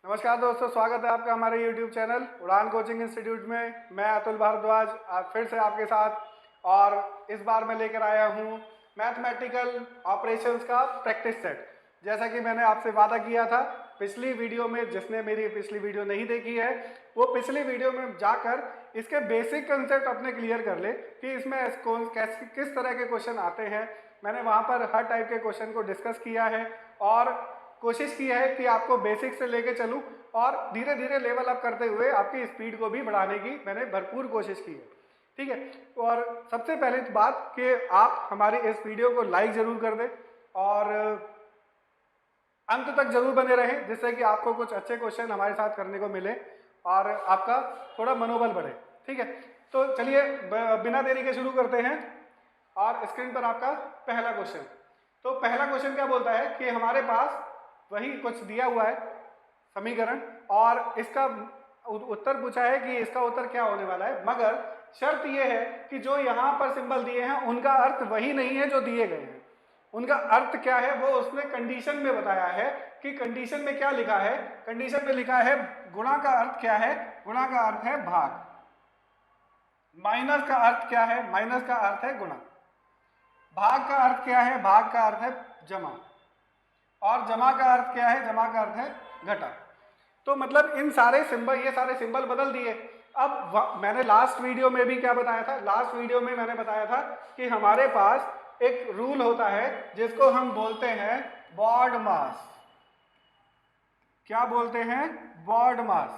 नमस्कार दोस्तों, स्वागत है आपका हमारे YouTube चैनल उड़ान कोचिंग इंस्टीट्यूट में। मैं अतुल भारद्वाज आज फिर से आपके साथ, और इस बार मैं लेकर आया हूँ मैथमेटिकल ऑपरेशंस का प्रैक्टिस सेट। जैसा कि मैंने आपसे वादा किया था पिछली वीडियो में, जिसने मेरी पिछली वीडियो नहीं देखी है वो पिछली वीडियो में जाकर इसके बेसिक कंसेप्ट अपने क्लियर कर ले कि इसमें किस तरह के क्वेश्चन आते हैं। मैंने वहाँ पर हर टाइप के क्वेश्चन को डिस्कस किया है और कोशिश की है कि आपको बेसिक से लेके चलूं और धीरे धीरे लेवल अप करते हुए आपकी स्पीड को भी बढ़ाने की मैंने भरपूर कोशिश की है। ठीक है, और सबसे पहले तो बात कि आप हमारी इस वीडियो को लाइक जरूर कर दें और अंत तक जरूर बने रहें, जिससे कि आपको कुछ अच्छे क्वेश्चन हमारे साथ करने को मिले और आपका थोड़ा मनोबल बढ़े। ठीक है, तो चलिए बिना देरी के शुरू करते हैं। और स्क्रीन पर आपका पहला क्वेश्चन। तो पहला क्वेश्चन क्या बोलता है कि हमारे पास वही कुछ दिया हुआ है समीकरण, और इसका उत्तर पूछा है कि इसका उत्तर क्या होने वाला है, मगर शर्त यह है कि जो यहाँ पर सिंबल दिए हैं उनका अर्थ वही नहीं है जो दिए गए हैं। उनका अर्थ क्या है वो उसने कंडीशन में बताया है कि कंडीशन में क्या लिखा है। कंडीशन में लिखा है गुणा का अर्थ क्या है, गुणा का अर्थ है भाग। माइनस का अर्थ क्या है, माइनस का अर्थ है गुणा। भाग का अर्थ क्या है, भाग का अर्थ है जमा। और जमा का अर्थ क्या है, जमा का अर्थ है घटा। तो मतलब इन सारे सिंबल, ये सारे सिंबल बदल दिए। अब मैंने लास्ट वीडियो में भी क्या बताया था, लास्ट वीडियो में मैंने बताया था कि हमारे पास एक रूल होता है जिसको हम बोलते हैं बॉड मास। क्या बोलते हैं, बॉड मास।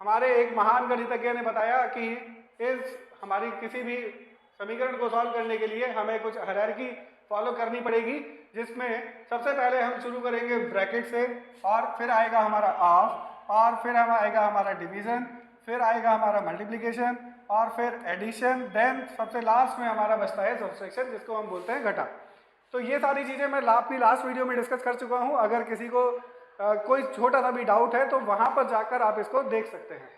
हमारे एक महान गणितज्ञ ने बताया कि इस हमारी किसी भी समीकरण को सॉल्व करने के लिए हमें कुछ हायरार्की फॉलो करनी पड़ेगी, जिसमें सबसे पहले हम शुरू करेंगे ब्रैकेट से, और फिर आएगा हमारा ऑफ, और फिर हम आएगा हमारा डिवीजन, फिर आएगा हमारा मल्टीप्लिकेशन, और फिर एडिशन, देन सबसे लास्ट में हमारा बचता है सब्सट्रैक्शन, जिसको हम बोलते हैं घटा। तो ये सारी चीज़ें मैं अपनी लास्ट वीडियो में डिस्कस कर चुका हूँ। अगर किसी को कोई छोटा सा भी डाउट है तो वहाँ पर जाकर आप इसको देख सकते हैं।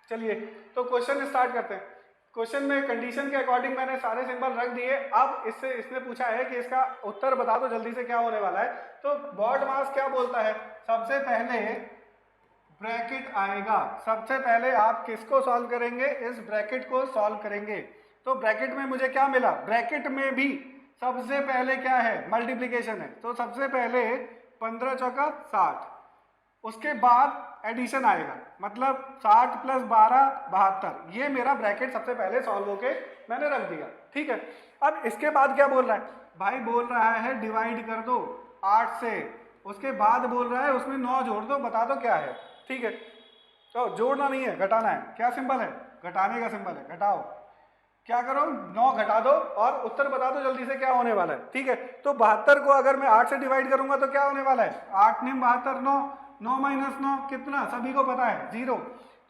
चलिए तो क्वेश्चन स्टार्ट करते हैं। क्वेश्चन में कंडीशन के अकॉर्डिंग मैंने सारे सिंबल रख दिए। अब इसने पूछा है कि इसका उत्तर बता दो जल्दी से क्या होने वाला है। तो बॉड मास क्या बोलता है, सबसे पहले ब्रैकेट आएगा। सबसे पहले आप किसको सॉल्व करेंगे, इस ब्रैकेट को सॉल्व करेंगे। तो ब्रैकेट में मुझे क्या मिला, ब्रैकेट में भी सबसे पहले क्या है, मल्टीप्लीकेशन है। तो सबसे पहले 15 चौका 60, उसके बाद एडिशन आएगा, मतलब 60 प्लस 12 72। ये मेरा ब्रैकेट सबसे पहले सॉल्व होके मैंने रख दिया। ठीक है, अब इसके बाद क्या बोल रहा है भाई, बोल रहा है डिवाइड कर दो 8 से, उसके बाद बोल रहा है उसमें 9 जोड़ दो, बता दो क्या है। ठीक है, तो जोड़ना नहीं है, घटाना है। क्या सिंबल है, घटाने का सिंबल है, घटाओ। क्या करो, 9 घटा दो और उत्तर बता दो जल्दी से क्या होने वाला है। ठीक है, तो 72 को अगर मैं 8 से डिवाइड करूंगा तो क्या होने वाला है, 8 × 72 9, 9 - 9 कितना, सभी को पता है 0।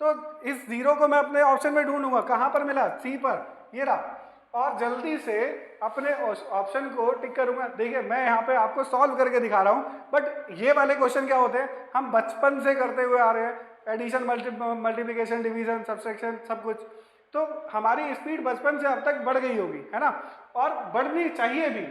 तो इस 0 को मैं अपने ऑप्शन में ढूंढूंगा, कहाँ पर मिला, सी पर, ये रहा। और जल्दी से अपने ऑप्शन को टिक करूंगा। देखिए मैं यहाँ पे आपको सॉल्व करके दिखा रहा हूँ, बट ये वाले क्वेश्चन क्या होते हैं हम बचपन से करते हुए आ रहे हैं, एडिशन, मल्टीप्लिकेशन, डिवीजन, सब्सट्रैक्शन, सब कुछ। तो हमारी स्पीड बचपन से अब तक बढ़ गई होगी, है ना, और बढ़नी चाहिए भी।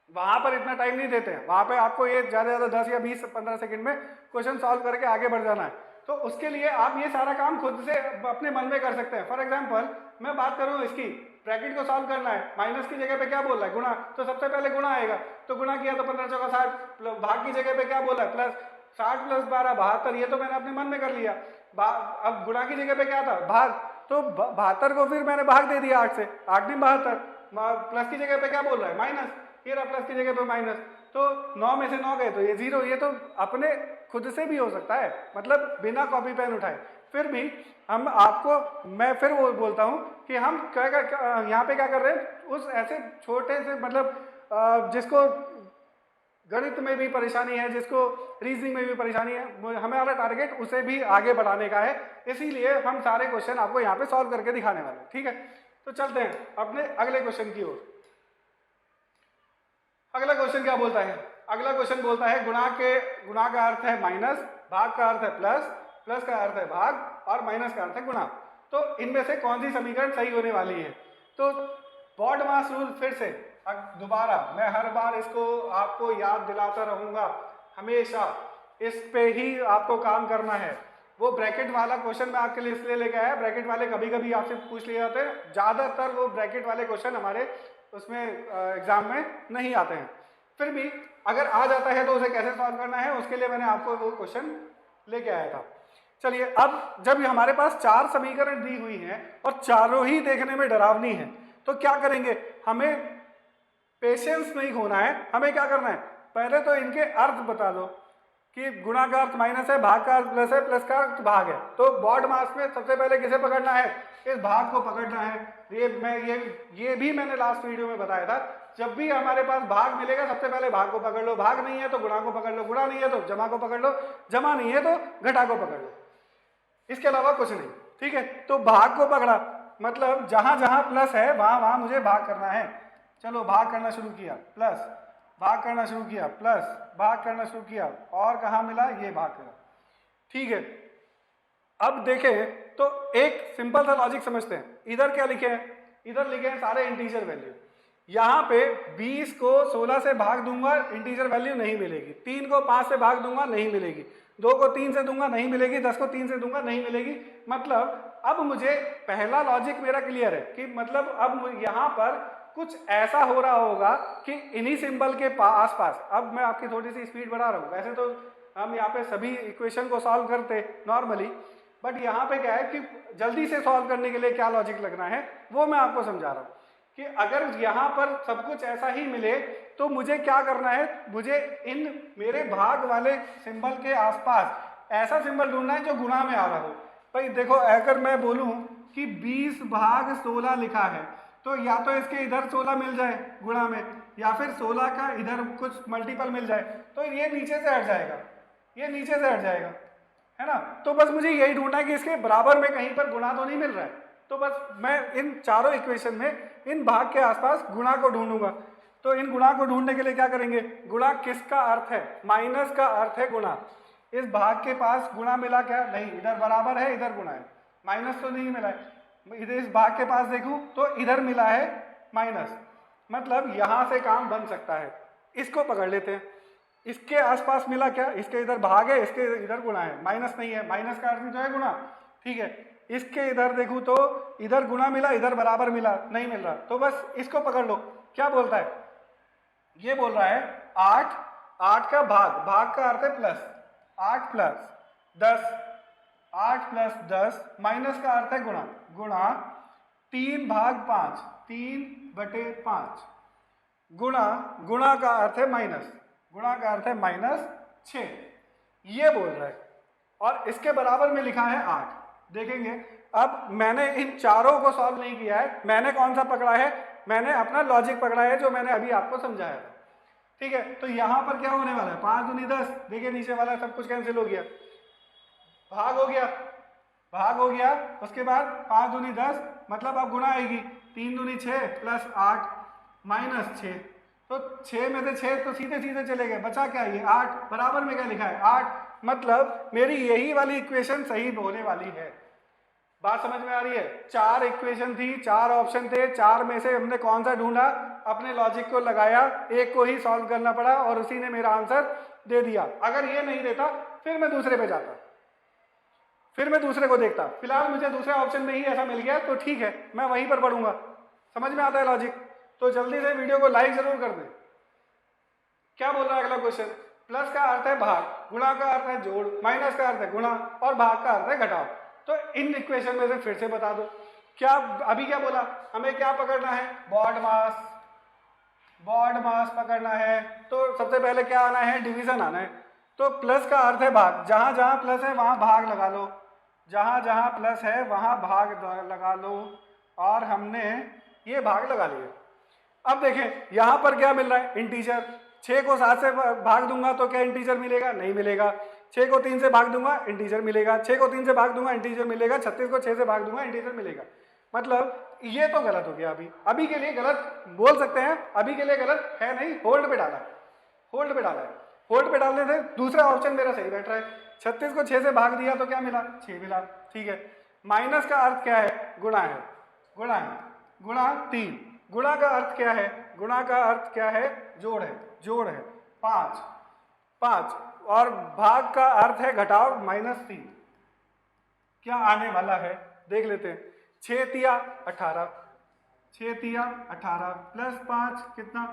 वहां पर इतना टाइम नहीं देते हैं, वहां पे आपको ये ज़्यादा से ज़्यादा 10 या 20 15 सेकंड में क्वेश्चन सॉल्व करके आगे बढ़ जाना है। तो उसके लिए आप ये सारा काम खुद से अपने मन में कर सकते हैं। फॉर एग्जांपल मैं बात करूँ इसकी, ब्रैकेट को सॉल्व करना है, माइनस की जगह पे क्या बोल रहा है, गुणा। तो सबसे पहले गुणा आएगा, तो गुणा किया तो 15 चौका 60, भाग की जगह पे क्या बोला है, प्लस 60 + 12 72। ये तो मैंने अपने मन में कर लिया। अब गुणा की जगह पे क्या था, भाग, तो 72 को फिर मैंने भाग दे दिया 8 से, 8 × 72। प्लस की जगह पे क्या बोल रहा है, माइनस, फिर प्लस की जगह पे माइनस, तो 9 में से 9 गए तो ये 0। ये तो अपने खुद से भी हो सकता है, मतलब बिना कॉपी पेन उठाए। फिर भी हम आपको, मैं फिर वो बोलता हूँ कि हम क्या यहाँ पे क्या कर रहे हैं, उस ऐसे छोटे से, मतलब जिसको गणित में भी परेशानी है, जिसको रीजनिंग में भी परेशानी है, हमारा टारगेट उसे भी आगे बढ़ाने का है। इसीलिए हम सारे क्वेश्चन आपको यहाँ पे सॉल्व करके दिखाने वाले हैं। ठीक है, तो चलते हैं अपने अगले क्वेश्चन की ओर। अगला क्वेश्चन क्या बोलता है, अगला क्वेश्चन बोलता है गुणा का अर्थ है माइनस, भाग का अर्थ है प्लस, प्लस का अर्थ है भाग, और माइनस का अर्थ है गुणा। तो इनमें से कौन सी समीकरण सही होने वाली है। तो बॉड मास रूल फिर से दोबारा, मैं हर बार इसको आपको याद दिलाता रहूंगा हमेशा, इस पे ही आपको काम करना है। वो ब्रैकेट वाला क्वेश्चन मैं आपके लिए इसलिए लेके आया, ब्रैकेट वाले कभी कभी आपसे पूछ लिए जाते हैं, ज़्यादातर वो ब्रैकेट वाले क्वेश्चन हमारे उसमें एग्जाम में नहीं आते हैं। फिर भी अगर आ जाता है तो उसे कैसे सॉल्व करना है उसके लिए मैंने आपको वो क्वेश्चन लेके आया था। चलिए, अब जब हमारे पास 4 समीकरण दी हुई हैं और चारों ही देखने में डरावनी है तो क्या करेंगे, हमें पेशेंस नहीं खोना है। हमें क्या करना है, पहले तो इनके अर्थ बता दो कि गुणा का अर्थ माइनस है, भाग का अर्थ प्लस है, प्लस का अर्थ भाग है। तो बॉड मास में सबसे पहले किसे पकड़ना है, इस भाग को पकड़ना है। ये भी मैंने लास्ट वीडियो में बताया था, जब भी हमारे पास भाग मिलेगा सबसे पहले भाग को पकड़ लो, भाग नहीं है तो गुणा को पकड़ लो, गुणा नहीं है तो जमा को पकड़ लो, जमा नहीं है तो घटा को पकड़ लो, इसके अलावा कुछ नहीं। ठीक है, तो भाग को पकड़ा मतलब जहां जहां प्लस है वहां वहां मुझे भाग करना है। चलो भाग करना शुरू किया, प्लस, भाग करना शुरू किया, प्लस, भाग करना शुरू किया, और कहाँ मिला, ये भाग करा। ठीक है, अब देखें तो एक सिंपल सा लॉजिक समझते हैं। इधर क्या लिखे हैं, इधर लिखे हैं सारे इंटीजर वैल्यू। यहाँ पे 20 को 16 से भाग दूंगा, इंटीजर वैल्यू नहीं मिलेगी। 3 को 5 से भाग दूंगा, नहीं मिलेगी। 2 को 3 से दूंगा, नहीं मिलेगी। 10 को 3 से दूंगा, नहीं मिलेगी। मतलब अब मुझे पहला लॉजिक मेरा क्लियर है कि मतलब अब यहाँ पर कुछ ऐसा हो रहा होगा कि इन्हीं सिंबल के आसपास, अब मैं आपकी थोड़ी सी स्पीड बढ़ा रहा हूँ, वैसे तो हम यहाँ पे सभी इक्वेशन को सॉल्व करते नॉर्मली, बट यहाँ पे क्या है कि जल्दी से सॉल्व करने के लिए क्या लॉजिक लगना है वो मैं आपको समझा रहा हूँ कि अगर यहाँ पर सब कुछ ऐसा ही मिले तो मुझे क्या करना है, मुझे इन मेरे भाग वाले सिंबल के आसपास ऐसा सिंबल ढूंढना है जो गुणा में आ रहा हो। भाई देखो, अगर मैं बोलूँ कि 20 भाग 16 लिखा है तो या तो इसके इधर 16 मिल जाए गुणा में, या फिर 16 का इधर कुछ मल्टीपल मिल जाए, तो ये नीचे से हट जाएगा, ये नीचे से हट जाएगा, है ना। तो बस मुझे यही ढूंढना है कि इसके बराबर में कहीं पर गुणा तो नहीं मिल रहा है। तो बस मैं इन चारों इक्वेशन में इन भाग के आसपास गुणा को ढूंढूंगा। तो इन गुणा को ढूंढने के लिए क्या करेंगे, गुणा किसका अर्थ है, माइनस का अर्थ है गुणा। इस भाग के पास गुणा मिला क्या, नहीं, इधर बराबर है, इधर गुणा है, माइनस तो नहीं मिला है। इधर इस भाग के पास देखूं तो इधर मिला है माइनस, मतलब यहां से काम बन सकता है। इसको पकड़ लेते हैं। इसके आसपास मिला क्या, इसके इधर भाग है, इसके इधर गुणा है, माइनस नहीं है, माइनस का अर्थ जो है गुणा। ठीक है, इसके इधर देखूं तो इधर गुणा मिला, इधर बराबर मिला, नहीं मिल रहा, तो बस इसको पकड़ लो। क्या बोलता है, ये बोल रहा है 8, 8 का भाग, भाग का अर्थ है प्लस, 8 प्लस 10, 8 प्लस 10, माइनस का अर्थ है गुणा, गुणा 3 भाग 5, 3/5, गुणा, गुणा का अर्थ है माइनस, गुणा का अर्थ है -6, ये बोल रहा है। और इसके बराबर में लिखा है 8। देखेंगे, अब मैंने इन चारों को सॉल्व नहीं किया है, मैंने कौन सा पकड़ा है, मैंने अपना लॉजिक पकड़ा है जो मैंने अभी आपको समझाया था। ठीक है, तो यहां पर क्या होने वाला है, 5 दूनी 10, देखिए नीचे वाला सब कुछ कैंसिल हो गया, भाग हो गया, भाग हो गया। उसके बाद 5 दूनी 10, मतलब अब गुणा आएगी, 3 दूनी 6 प्लस 8 -6, तो 6 में से 6 तो सीधे सीधे चले गए, बचा क्या, ये 8, बराबर में क्या लिखा है 8, मतलब मेरी यही वाली इक्वेशन सही होने वाली है। बात समझ में आ रही है। 4 इक्वेशन थी, 4 ऑप्शन थे, 4 में से हमने कौन सा ढूंढा, अपने लॉजिक को लगाया, एक को ही सॉल्व करना पड़ा और उसी ने मेरा आंसर दे दिया। अगर ये नहीं देता फिर मैं दूसरे पे जाता, फिर मैं दूसरे को देखता। फिलहाल मुझे दूसरे ऑप्शन में ही ऐसा मिल गया तो ठीक है, मैं वहीं पर पढ़ूंगा। समझ में आता है लॉजिक, तो जल्दी से वीडियो को लाइक जरूर कर दें। क्या बोल रहा है अगला क्वेश्चन, प्लस का अर्थ है भाग, गुणा का अर्थ है जोड़, माइनस का अर्थ है गुणा और भाग का अर्थ है घटाओ। तो इन इक्वेशन में से फिर से बता दो, क्या अभी क्या बोला, हमें क्या पकड़ना है, बॉड मास, बॉड मास पकड़ना है। तो सबसे पहले क्या आना है, डिवीजन आना है। तो प्लस का अर्थ है भाग, जहां जहां प्लस है वहां भाग लगा लो, जहां जहां प्लस है वहां भाग लगा लो, और हमने ये भाग लगा लिया। अब देखें यहां पर क्या मिल रहा है, इंटीजर। 6 को 7 से भाग दूंगा तो क्या इंटीजर मिलेगा, नहीं मिलेगा। 6 को 3 से भाग दूंगा इंटीजर मिलेगा, 6 को 3 से भाग दूंगा इंटीजर मिलेगा, 36 को 6 से भाग दूंगा इंटीजर मिलेगा। मतलब ये तो गलत हो गया। अभी के लिए गलत बोल सकते हैं, अभी के लिए गलत है नहीं, होल्ड पे डाला, होल्ड पे डाला है। होल्ड पे डालने से दूसरा ऑप्शन मेरा सही बैठ रहा है। 36 को 6 से भाग दिया तो क्या मिला, 6 मिला। ठीक है, माइनस का अर्थ क्या है, गुणा है, गुणा है, गुणा 3। गुणा का अर्थ क्या है, गुणा का अर्थ क्या है, जोड़ है, जोड़ है। 5, और भाग का अर्थ है घटाओ -3। क्या आने वाला है देख लेते हैं। 6 तिया 18, 6 तिया 18 प्लस 5 कितना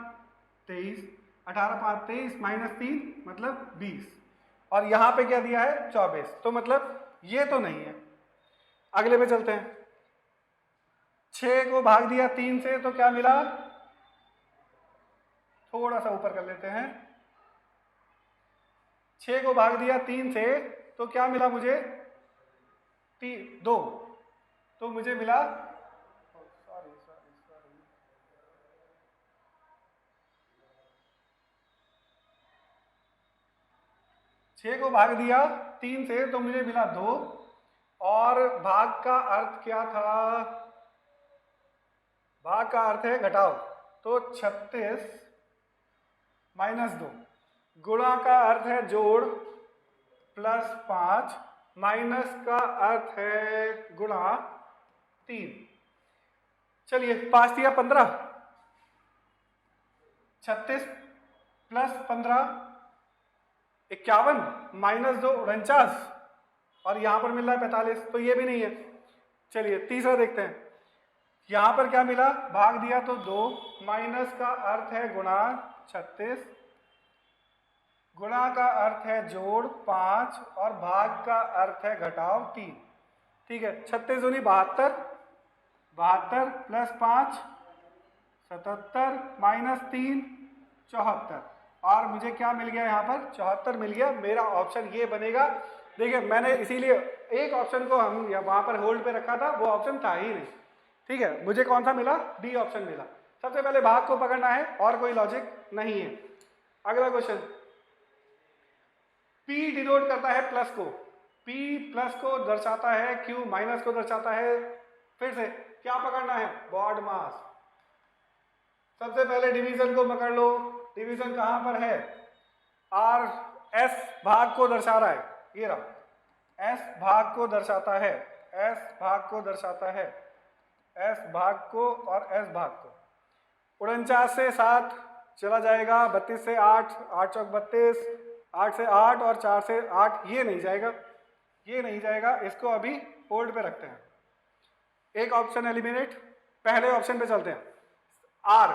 23, 18 5 23 -3 मतलब 20, और यहाँ पे क्या दिया है 24, तो मतलब ये तो नहीं है। अगले पे चलते हैं। 6 को भाग दिया 3 से तो क्या मिला, थोड़ा सा ऊपर कर लेते हैं। 6 को भाग दिया 3 से तो क्या मिला मुझे 2, तो मुझे मिला 6 को भाग दिया 3 से तो मुझे मिला 2, और भाग का अर्थ क्या था, भाग का अर्थ है घटाओ, तो 36 -2, गुणा का अर्थ है जोड़ प्लस 5, माइनस का अर्थ है गुणा 3। चलिए 5 दिया 15, 36 प्लस 15 51 -2 49, और यहां पर मिल रहा है 45, तो ये भी नहीं है। चलिए तीसरा देखते हैं। यहां पर क्या मिला, भाग दिया तो 2, माइनस का अर्थ है गुणा 36, गुणा का अर्थ है जोड़ 5, और भाग का अर्थ है घटाव 3। ठीक है, 36 दूनी 72, 72 प्लस 5 77 -3 74, और मुझे क्या मिल गया यहाँ पर 74 मिल गया। मेरा ऑप्शन ये बनेगा। देखिए मैंने इसीलिए एक ऑप्शन को हम वहाँ पर होल्ड पे रखा था, वो ऑप्शन था ही नहीं। ठीक है, मुझे कौन सा मिला, डी ऑप्शन मिला। सबसे पहले भाग को पकड़ना है, और कोई लॉजिक नहीं है। अगला क्वेश्चन, P डिनोट करता है प्लस को, P प्लस को दर्शाता है, Q माइनस को दर्शाता है। फिर से क्या पकड़ना है, बॉड मास। सबसे पहले डिवीजन को पकड़ लो। डिवीजन कहां पर है, R S भाग को दर्शा रहा है, ये रहा, S भाग को दर्शाता है, S भाग को दर्शाता है, S भाग को और S भाग को। 49 से 7 चला जाएगा, 32 से 8, 8 चौक 32, 8 से 8 और 4 से 8, ये नहीं जाएगा, ये नहीं जाएगा। इसको अभी होल्ड पे रखते हैं। एक ऑप्शन एलिमिनेट। पहले ऑप्शन पे चलते हैं। R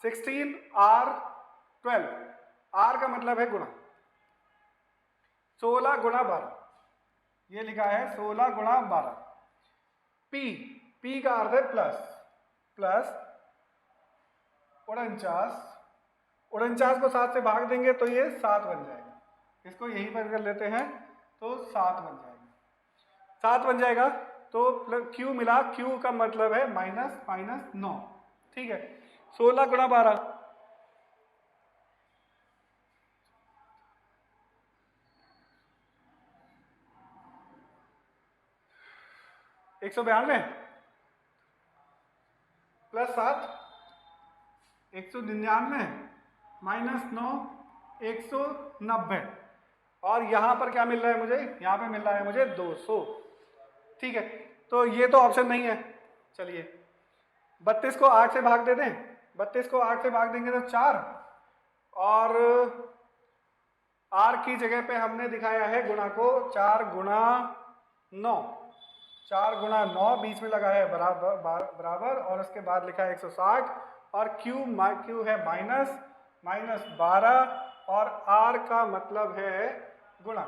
16, R 12, R का मतलब है गुणा, 16 गुणा 12, ये लिखा है 16 गुणा 12। P का अर्थ है प्लस, प्लस 49, 49 को 7 से भाग देंगे तो ये 7 बन जाएगा। इसको यहीं पर कर लेते हैं तो 7 बन जाएगा, 7 बन जाएगा। तो Q मिला, Q का मतलब है -9। ठीक है, 16 गुणा 12, 192 प्लस 7 199 -9 190, और यहां पर क्या मिल रहा है मुझे, यहां पे मिल रहा है मुझे 200। ठीक है, तो ये तो ऑप्शन नहीं है। चलिए 32 को 8 से भाग दे दें, 32 को 8 से भाग देंगे तो 4, और R की जगह पे हमने दिखाया है गुणा को, 4 गुणा 9, 4 गुणा 9 बीच में लगा है बराबर, और उसके बाद लिखा है 160, और Q है -12, और R का मतलब है गुणा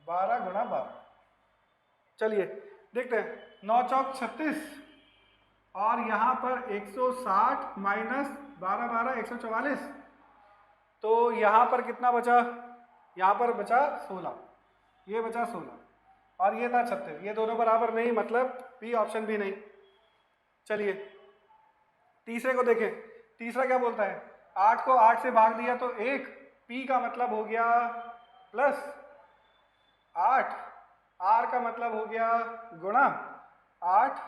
12 गुणा 12। चलिए देखते हैं, 9 चौक 36, और यहाँ पर 160 -12 12 144, तो यहाँ पर कितना बचा, यहाँ पर बचा 16, ये बचा 16, और ये था 36, ये दोनों बराबर नहीं, मतलब बी ऑप्शन भी नहीं। चलिए तीसरे को देखें। तीसरा क्या बोलता है, 8 को 8 से भाग दिया तो 1, P का मतलब हो गया प्लस 8, R का मतलब हो गया गुणा 8,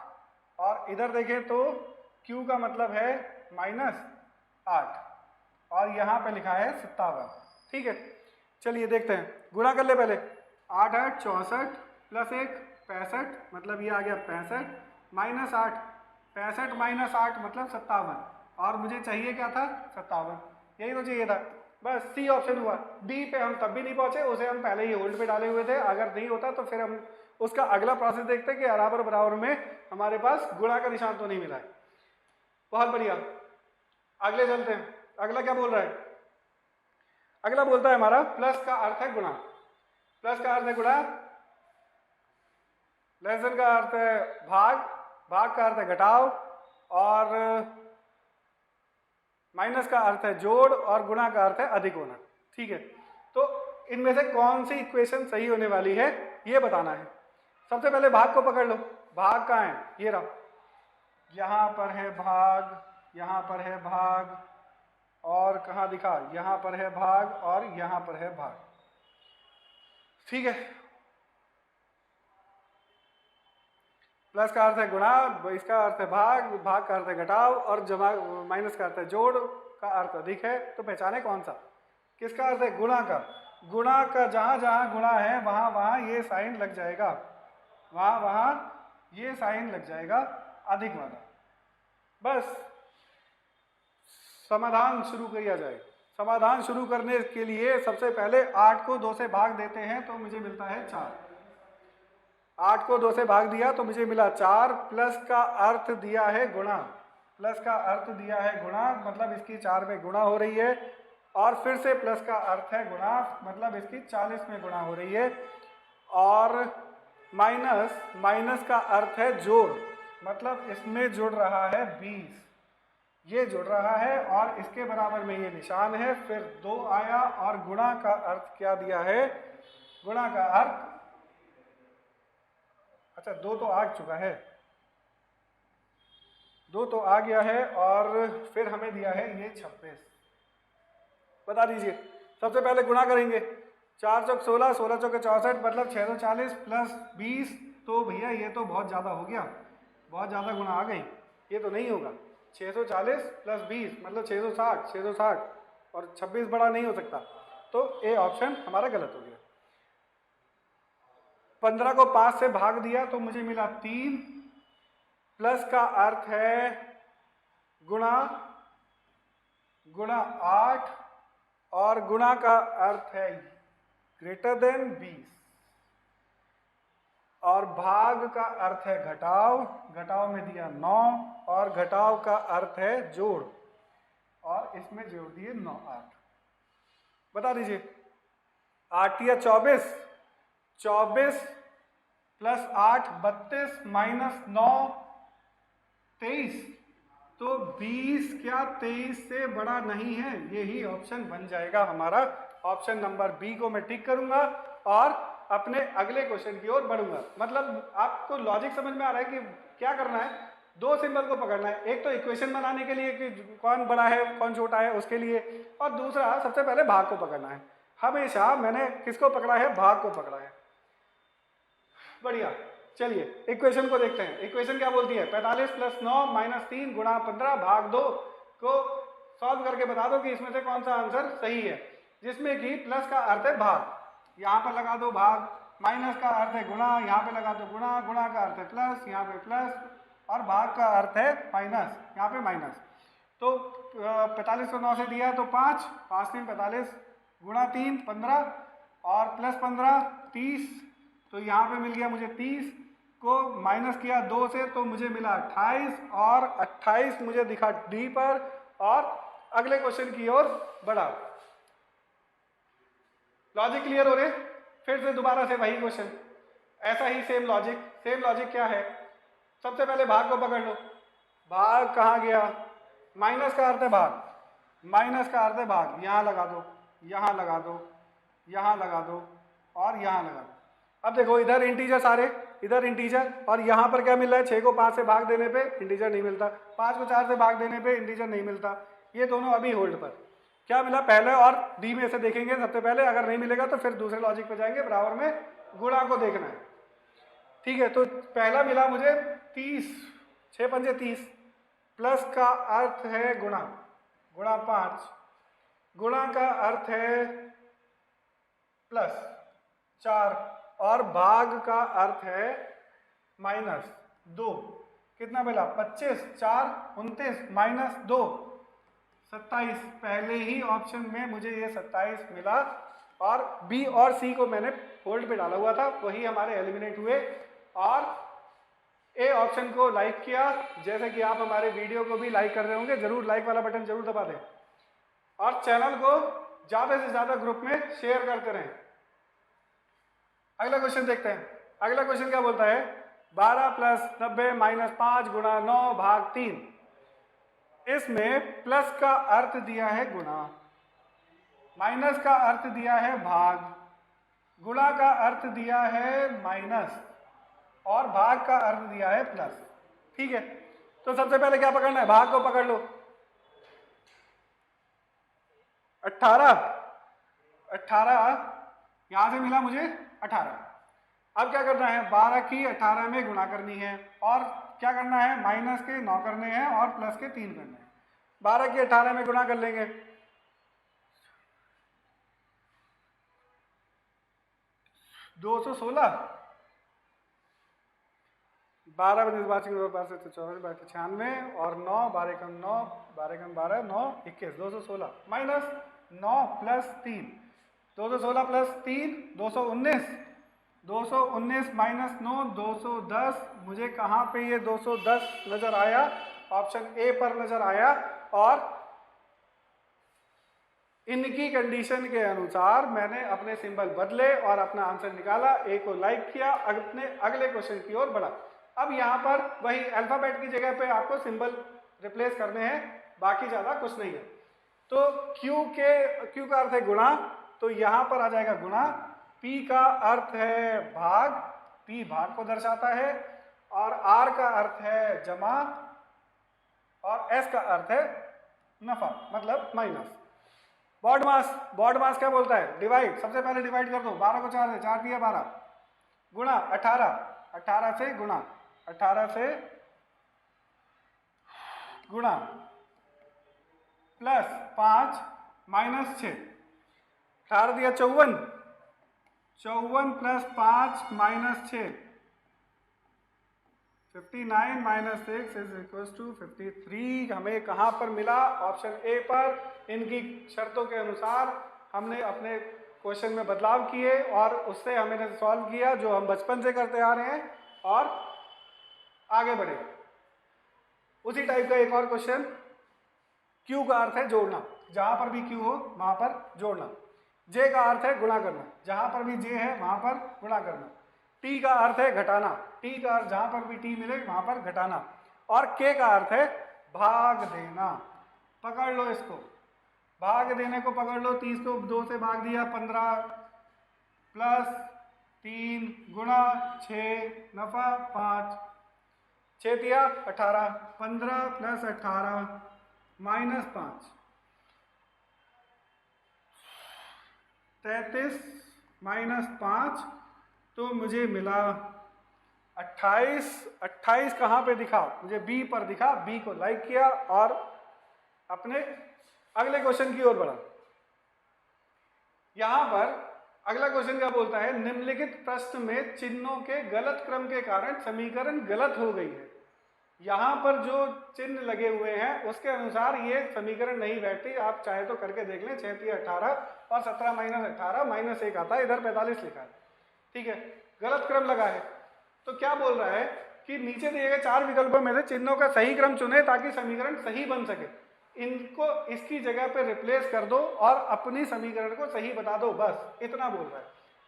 और इधर देखें तो Q का मतलब है -8, और यहाँ पे लिखा है 57। ठीक है, चलिए देखते हैं, गुणा कर ले पहले। 8 8 64 प्लस 1 65, मतलब ये आ गया 65, -8 65 -8 मतलब 57, और मुझे चाहिए क्या था 57, यही तो चाहिए था। बस सी ऑप्शन हुआ। डी पे हम तब भी नहीं पहुंचे, उसे हम पहले ही होल्ड पे डाले हुए थे। अगर नहीं होता तो फिर हम उसका अगला प्रोसेस देखते कि बराबर बराबर में हमारे पास गुणा का निशान तो नहीं मिला है। बहुत बढ़िया, अगले चलते हैं। अगला क्या बोल रहा है? अगला बोलता है हमारा प्लस का अर्थ है गुणा। प्लस का अर्थ है गुणा, लेस देन का अर्थ है भाग, भाग का अर्थ है घटाव, और माइनस का अर्थ है जोड़, और गुणा का अर्थ है अधिक होना। ठीक है, तो इनमें से कौन सी इक्वेशन सही होने वाली है ये बताना है। सबसे पहले भाग को पकड़ लो। भाग कहाँ है? ये रहा, यहाँ पर है भाग, यहाँ पर है भाग, और कहाँ दिखा? यहाँ पर है भाग और यहाँ पर है भाग। ठीक है, प्लस का अर्थ है गुणा, इसका अर्थ है भाग, भाग का अर्थ है घटाव, और जमा माइनस का अर्थ है जोड़, का अर्थ अधिक है। तो पहचाने कौन सा? किसका अर्थ है? गुणा का। गुणा का जहाँ जहाँ गुणा है वहाँ वहाँ ये साइन लग जाएगा, वहाँ वहाँ ये साइन लग जाएगा अधिक वाला। बस समाधान शुरू किया जाए। समाधान शुरू करने के लिए सबसे पहले 8 को 2 से भाग देते हैं तो मुझे मिलता है 4। 8 को 2 से भाग दिया तो मुझे मिला 4। प्लस का अर्थ दिया है गुणा, प्लस का अर्थ दिया है गुणा, मतलब इसकी 4 में गुणा हो रही है, और फिर से प्लस का अर्थ है गुणा, मतलब इसकी 40 में गुणा हो रही है, और माइनस, माइनस का अर्थ है जोड़, मतलब इसमें जुड़ रहा है 20, ये जुड़ रहा है और इसके बराबर में ये निशान है। फिर 2 आया, और गुणा का अर्थ क्या दिया है? गुणा का अर्थ, अच्छा 2 तो आ चुका है, 2 तो आ गया है, और फिर हमें दिया है ये 26। बता दीजिए, सबसे पहले गुणा करेंगे। 4 चौक 16, 16 चौके 64, मतलब 640 प्लस 20। तो भैया ये तो बहुत ज़्यादा हो गया, बहुत ज़्यादा गुणा आ गई, ये तो नहीं होगा। 640 प्लस 20 मतलब 660, 660, और 26 बड़ा नहीं हो सकता, तो ए ऑप्शन हमारा गलत हो गया। 15 को 5 से भाग दिया तो मुझे मिला 3। प्लस का अर्थ है गुणा, गुणा 8, और गुणा का अर्थ है ग्रेटर देन 20, और भाग का अर्थ है घटाव, घटाव में दिया 9, और घटाव का अर्थ है जोड़, और इसमें जोड़ दिए 9, 8। बता दीजिए, 8 या 24, 24 प्लस 8 32, माइनस 9 23, तो 20 क्या 23 से बड़ा नहीं है? यही ऑप्शन बन जाएगा हमारा। ऑप्शन नंबर बी को मैं टिक करूंगा और अपने अगले क्वेश्चन की ओर बढ़ूंगा। मतलब आपको लॉजिक समझ में आ रहा है कि क्या करना है? 2 सिंबल को पकड़ना है, एक तो इक्वेशन बनाने के लिए कि कौन बड़ा है कौन छोटा है उसके लिए, और दूसरा सबसे पहले भाग को पकड़ना है। हमेशा मैंने किसको पकड़ा है? भाग को पकड़ा है। बढ़िया, चलिए इक्वेशन को देखते हैं। इक्वेशन क्या बोलती है? 45 प्लस 9 माइनस 3 गुणा 15 भाग 2 को सॉल्व करके बता दो कि इसमें से कौन सा आंसर सही है, जिसमें कि प्लस का अर्थ है भाग, यहाँ पर लगा दो भाग, माइनस का अर्थ है गुणा, यहाँ पे लगा दो गुणा, गुणा का अर्थ है प्लस, यहाँ पे प्लस, और भाग का अर्थ है माइनस, यहाँ पे माइनस। तो 45 को 9 से दिया तो 5, 5 3 45, गुणा 3 15, और प्लस 15 30, तो यहाँ पे मिल गया मुझे 30 को माइनस किया 2 से तो मुझे मिला 28, और 28 मुझे दिखा डी पर, और अगले क्वेश्चन की ओर बढ़ा। लॉजिक क्लियर हो रहे? फिर से दोबारा से वही क्वेश्चन, ऐसा ही सेम लॉजिक। सेम लॉजिक क्या है? सबसे पहले भाग को पकड़ लो। भाग कहाँ गया? माइनस का अर्थ है भाग, माइनस का अर्थ है भाग, यहाँ लगा दो, यहाँ लगा दो, यहाँ लगा दो, और यहाँ लगा दो। अब देखो इधर इंटीजर सारे, इधर इंटीजर, और यहाँ पर क्या मिल रहा है? 6 को 5 से भाग देने पे इंटीजर नहीं मिलता, 5 को 4 से भाग देने पे इंटीजर नहीं मिलता। ये दोनों अभी होल्ड पर। क्या मिला? पहले और डी में से देखेंगे सबसे पहले, अगर नहीं मिलेगा तो फिर दूसरे लॉजिक पे जाएंगे, बराबर में गुणा को देखना है। ठीक है, तो पहला मिला मुझे 30, 6 पंजे 30, प्लस का अर्थ है गुणा, गुणा 5, गुणा का अर्थ है प्लस 4, और भाग का अर्थ है माइनस 2। कितना मिला? 25, 4 29, माइनस 2 27, पहले ही ऑप्शन में मुझे ये 27 मिला और बी और सी को मैंने होल्ड पे डाला हुआ था, वही हमारे एलिमिनेट हुए। और ए ऑप्शन को लाइक किया, जैसे कि आप हमारे वीडियो को भी लाइक कर रहे होंगे, जरूर लाइक वाला बटन जरूर दबा दें और चैनल को ज़्यादा से ज़्यादा ग्रुप में शेयर करते रहें। अगला क्वेश्चन देखते हैं। अगला क्वेश्चन क्या बोलता है, 12 + 90 - 5 × 9 भाग 3। इसमें प्लस का अर्थ दिया है गुणा, माइनस का अर्थ दिया है भाग, गुणा का अर्थ दिया है माइनस और भाग का अर्थ दिया है प्लस। ठीक है, तो सबसे पहले क्या पकड़ना है, भाग को पकड़ लो। 18 यहां से मिला मुझे 18। अब क्या करना है, 12 की 18 में गुणा करनी है और क्या करना है, माइनस के 9 करने हैं और प्लस के 3 करने हैं। 12 की 18 में गुणा कर लेंगे, 216। 12 × 5 से 24 × 96 और 9, 12 × 9, 12 × 12, 9, 21, 216 माइनस 9 + 3, 216 + 3, 219, 219 - 9, 210। मुझे कहाँ पे ये 210 नजर आया, ऑप्शन ए पर नजर आया। और इनकी कंडीशन के अनुसार मैंने अपने सिंबल बदले और अपना आंसर निकाला, ए को लाइक किया, अपने अगले क्वेश्चन की ओर बढ़ा। अब यहाँ पर वही अल्फाबेट की जगह पे आपको सिंबल रिप्लेस करने हैं, बाकी ज़्यादा कुछ नहीं है। तो Q का अर्थ है गुणा, तो यहाँ पर आ जाएगा गुणा। P का अर्थ है भाग, P भाग को दर्शाता है, और R का अर्थ है जमा, और S का अर्थ है नफा मतलब माइनस। बॉड मास क्या बोलता है, डिवाइड। सबसे पहले डिवाइड कर दो, 12 को 4 से, 4 दिया 12, गुणा 18, 18 से गुणा, 18 से गुणा, प्लस 5 - 6, 18 दिया 54, 54 + 5 - 6, 59 - 6 = 53। हमें कहाँ पर मिला, ऑप्शन ए पर। इनकी शर्तों के अनुसार हमने अपने क्वेश्चन में बदलाव किए और उससे हमने सॉल्व किया, जो हम बचपन से करते आ रहे हैं, और आगे बढ़े। उसी टाइप का एक और क्वेश्चन, क्यू का अर्थ है जोड़ना, जहां पर भी क्यू हो वहां पर जोड़ना। जे का अर्थ है गुणा करना, जहां पर भी जे है वहां पर गुणा करना। टी का अर्थ है घटाना, टी का अर्थ जहां पर भी टी मिले वहां पर घटाना। और के का अर्थ है भाग देना। पकड़ लो इसको, भाग देने को पकड़ लो। 30 को 2 से भाग दिया 15, प्लस 3 गुणा 6 नफा 5, 6 दिया 18, 15 + 18 -5, 33 - 5, तो मुझे मिला 28। 28 कहाँ पे दिखा, मुझे बी पर दिखा, बी को लाइक किया और अपने अगले क्वेश्चन की ओर बढ़ा। यहां पर अगला क्वेश्चन क्या बोलता है, निम्नलिखित प्रश्न में चिन्हों के गलत क्रम के कारण समीकरण गलत हो गई है। यहां पर जो चिन्ह लगे हुए हैं उसके अनुसार ये समीकरण नहीं बैठती। आप चाहे तो करके देख लें, 6 × 18 और 17 - 18 -1 आता है, इधर 45 लिखा है। ठीक है, गलत क्रम लगा है। तो क्या बोल रहा है कि नीचे दिए गए 4 विकल्पों में से चिन्हों का सही क्रम चुने ताकि समीकरण सही बन सके। इनको इसकी जगह पे रिप्लेस कर दो और अपनी समीकरण को सही बता दो, बस इतना बोल रहा है।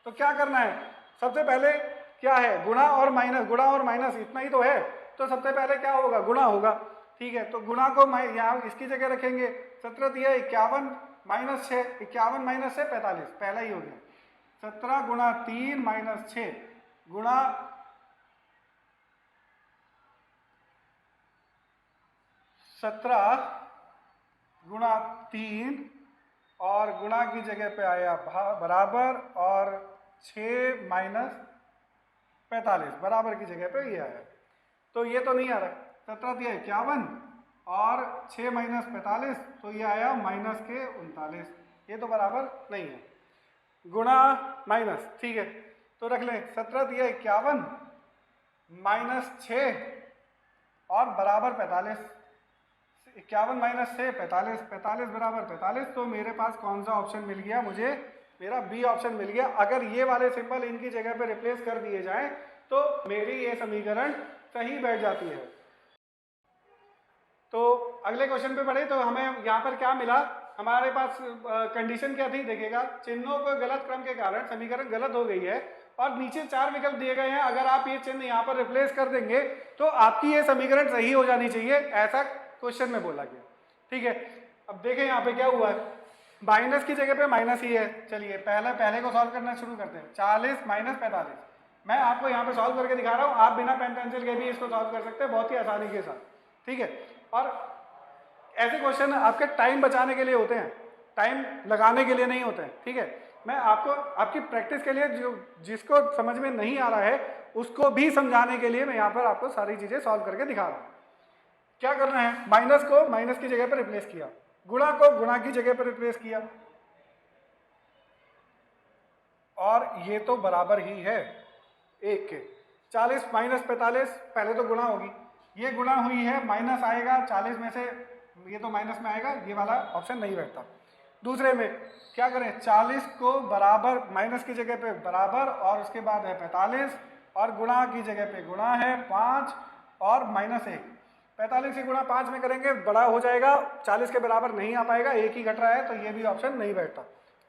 तो क्या करना है, सबसे पहले क्या है, गुणा और माइनस, गुणा और माइनस इतना ही तो है। तो सबसे पहले क्या होगा, गुणा होगा। ठीक है, तो गुणा को यहाँ इसकी जगह रखेंगे। 17 दिया 51 - 6, 51 - 6 45, पहला ही हो गया। 17 × 3 - 6 गुणा 17 × 3 और गुणा की जगह पे आया बराबर, और 6 - 45 बराबर की जगह पे ये आया। तो ये तो नहीं आ रहा, 17 दिया 51 और 6 - 45, तो ये आया -39, ये तो बराबर नहीं है। गुणा माइनस, ठीक है, तो रख लें 17 दिया 51 - 6 और बराबर 45, 51 माइनस 6 45, 45 बराबर 45। तो मेरे पास कौन सा ऑप्शन मिल गया मुझे? मेरा बी ऑप्शन मिल गया। अगर ये वाले सिंबल इनकी जगह पे रिप्लेस कर दिए जाएं तो मेरी ये समीकरण सही बैठ जाती है। तो अगले क्वेश्चन पे बढ़े तो हमें यहाँ पर क्या मिला? हमारे पास कंडीशन क्या थी देखिएगा, चिन्हों को गलत क्रम के कारण समीकरण गलत हो गई है और नीचे 4 विकल्प दिए गए हैं। अगर आप ये चिन्ह यहाँ पर रिप्लेस कर देंगे तो आपकी ये समीकरण सही हो जानी चाहिए, ऐसा क्वेश्चन में बोला गया। ठीक है, अब देखें यहाँ पे क्या हुआ है, माइनस की जगह पे माइनस ही है। चलिए पहले को सॉल्व करना शुरू करते हैं। 40 माइनस 45 मैं आपको यहाँ पे सॉल्व करके दिखा रहा हूँ, आप बिना पेन पेंसिल के भी इसको सॉल्व कर सकते हैं बहुत ही आसानी के साथ। ठीक है, और ऐसे क्वेश्चन आपके टाइम बचाने के लिए होते हैं, टाइम लगाने के लिए नहीं होते हैं। ठीक है, मैं आपको आपकी प्रैक्टिस के लिए जो जिसको समझ में नहीं आ रहा है उसको भी समझाने के लिए मैं यहाँ पर आपको सारी चीजें सॉल्व करके दिखा रहा हूँ। क्या करना है, माइनस को माइनस की जगह पर रिप्लेस किया, गुणा को गुणा की जगह पर रिप्लेस किया, और ये तो बराबर ही है 1 के। 40 माइनस 45 पहले तो गुणा होगी, ये गुणा हुई है, माइनस आएगा 40 में से, ये तो माइनस में आएगा, ये वाला ऑप्शन नहीं बैठता। दूसरे में क्या करें, 40 को बराबर माइनस की जगह पे बराबर और उसके बाद है 45 और गुणा की जगह पे गुणा है 5 और माइनस 1। 45 से गुणा 5 में करेंगे बड़ा हो जाएगा, 40 के बराबर नहीं आ पाएगा, एक ही घट रहा है, तो ये भी ऑप्शन नहीं बैठता।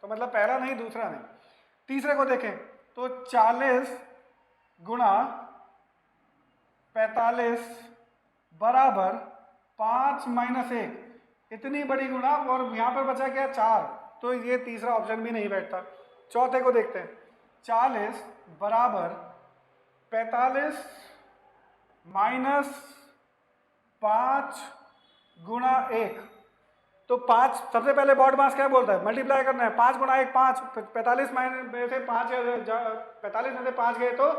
तो मतलब पहला नहीं दूसरा नहीं। तीसरे को देखें तो 40 गुणा 45 बराबर 5 माइनस 1, इतनी बड़ी गुणा, और यहाँ पर बचा क्या 4, तो ये तीसरा ऑप्शन भी नहीं बैठता। चौथे को देखते हैं, 40 बराबर 45 माइनस 5 गुणा 1, तो 5 सबसे पहले बॉड मास क्या बोलता है, मल्टीप्लाई करना है, 5 गुणा 1 5, 45 में से 5 45 में से 5 गए तो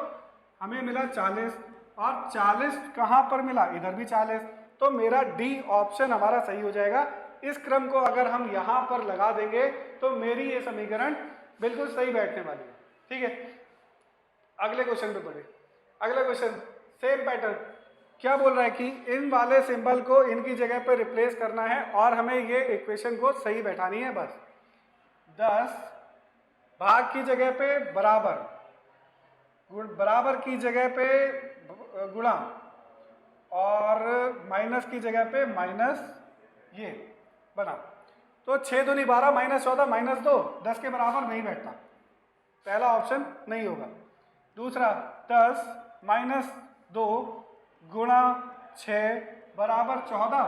हमें मिला 40, और 40 कहाँ पर मिला, इधर भी 40, तो मेरा डी ऑप्शन हमारा सही हो जाएगा। इस क्रम को अगर हम यहाँ पर लगा देंगे तो मेरी ये समीकरण बिल्कुल सही बैठने वाली है। ठीक है, अगले क्वेश्चन पे बढ़े। अगला क्वेश्चन सेम पैटर्न, क्या बोल रहा है कि इन वाले सिंबल को इनकी जगह पर रिप्लेस करना है और हमें ये इक्वेशन को सही बैठानी है। बस 10 भाग की जगह पे बराबर, बराबर की जगह पे गुणा, और माइनस की जगह पे माइनस, ये बना। तो 6 दूनी 12 माइनस 14 माइनस 2, 10 के बराबर नहीं बैठता, पहला ऑप्शन नहीं होगा। दूसरा 10 माइनस 2 गुणा 6 बराबर 14,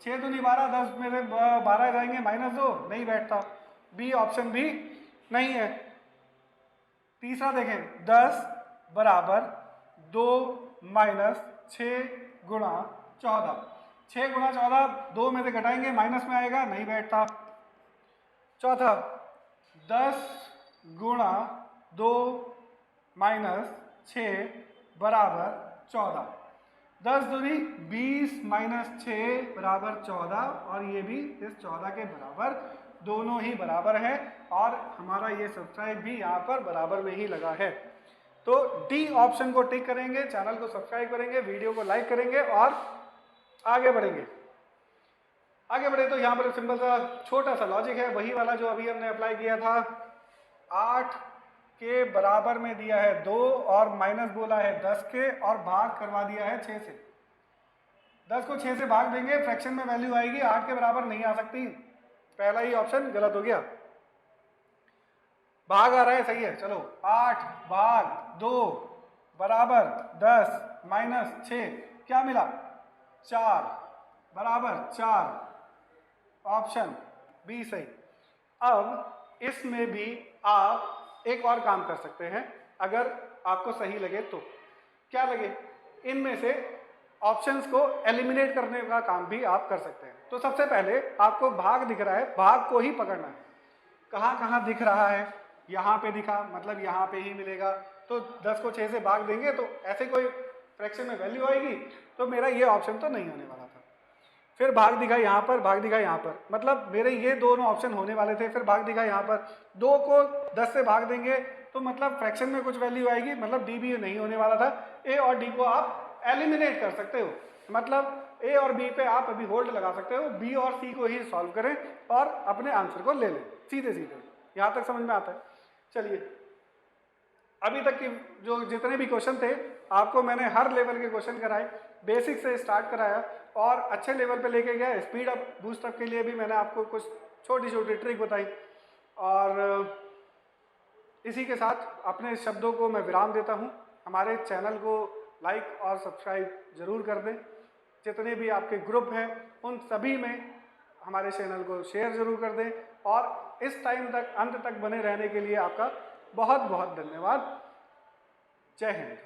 6 दूनी 12, 10 में से 12 जाएंगे माइनस 2, नहीं बैठता, बी ऑप्शन भी नहीं है। तीसरा देखें, 10 बराबर 2 माइनस 6 गुणा 14, 6 गुणा 14 2 में से घटाएंगे माइनस में आएगा, नहीं बैठता। चौथा 10 गुणा 2 माइनस 6 बराबर 14, 10 दूनी 20 माइनस 6 बराबर 14, और ये भी इस 14 के बराबर, दोनों ही बराबर हैं और हमारा ये सब्सक्राइब भी यहाँ पर बराबर में ही लगा है। तो डी ऑप्शन को टिक करेंगे, चैनल को सब्सक्राइब करेंगे, वीडियो को लाइक करेंगे और आगे बढ़ेंगे। आगे बढ़े तो यहाँ पर सिंपल सा छोटा सा लॉजिक है, वही वाला जो अभी हमने अप्लाई किया था। 8 के बराबर में दिया है 2 और माइनस बोला है 10 के, और भाग करवा दिया है 6 से। 10 को 6 से भाग देंगे, फ्रैक्शन में वैल्यू आएगी, 8 के बराबर नहीं आ सकती, पहला ही ऑप्शन गलत हो गया। भाग आ रहा है, सही है। चलो 8 भाग 2 बराबर 10 माइनस 6, क्या मिला 4 बराबर 4, ऑप्शन बी सही। अब इसमें भी आप एक और काम कर सकते हैं, अगर आपको सही लगे तो। क्या लगे, इनमें से ऑप्शंस को एलिमिनेट करने का काम भी आप कर सकते हैं। तो सबसे पहले आपको भाग दिख रहा है, भाग को ही पकड़ना है। कहाँ कहाँ दिख रहा है, यहाँ पे दिखा, मतलब यहाँ पे ही मिलेगा, तो 10 को 6 से भाग देंगे तो ऐसे कोई फ्रैक्शन में वैल्यू आएगी, तो मेरा ये ऑप्शन तो नहीं होने वाला था। फिर भाग दिखा यहाँ पर, भाग दिखा यहाँ पर, मतलब मेरे ये दोनों ऑप्शन होने वाले थे। फिर भाग दिखा यहाँ पर, 2 को 10 से भाग देंगे तो मतलब फ्रैक्शन में कुछ वैल्यू आएगी, मतलब डी भी नहीं होने वाला था। ए और डी को आप एलिमिनेट कर सकते हो, मतलब ए और बी पे आप अभी होल्ड लगा सकते हो, बी और सी को ही सॉल्व करें और अपने आंसर को ले लें सीधे सीधे। यहाँ तक समझ में आता है? चलिए, अभी तक की जो जितने भी क्वेश्चन थे आपको मैंने हर लेवल के क्वेश्चन कराए, बेसिक से स्टार्ट कराया और अच्छे लेवल पे लेके गया। स्पीड अप बूस्ट अप के लिए भी मैंने आपको कुछ छोटी छोटी ट्रिक बताई। और इसी के साथ अपने शब्दों को मैं विराम देता हूँ। हमारे चैनल को लाइक और सब्सक्राइब जरूर कर दें। जितने भी आपके ग्रुप हैं उन सभी में हमारे चैनल को शेयर जरूर कर दें। और इस टाइम तक अंत तक बने रहने के लिए आपका बहुत बहुत धन्यवाद। जय हिंद।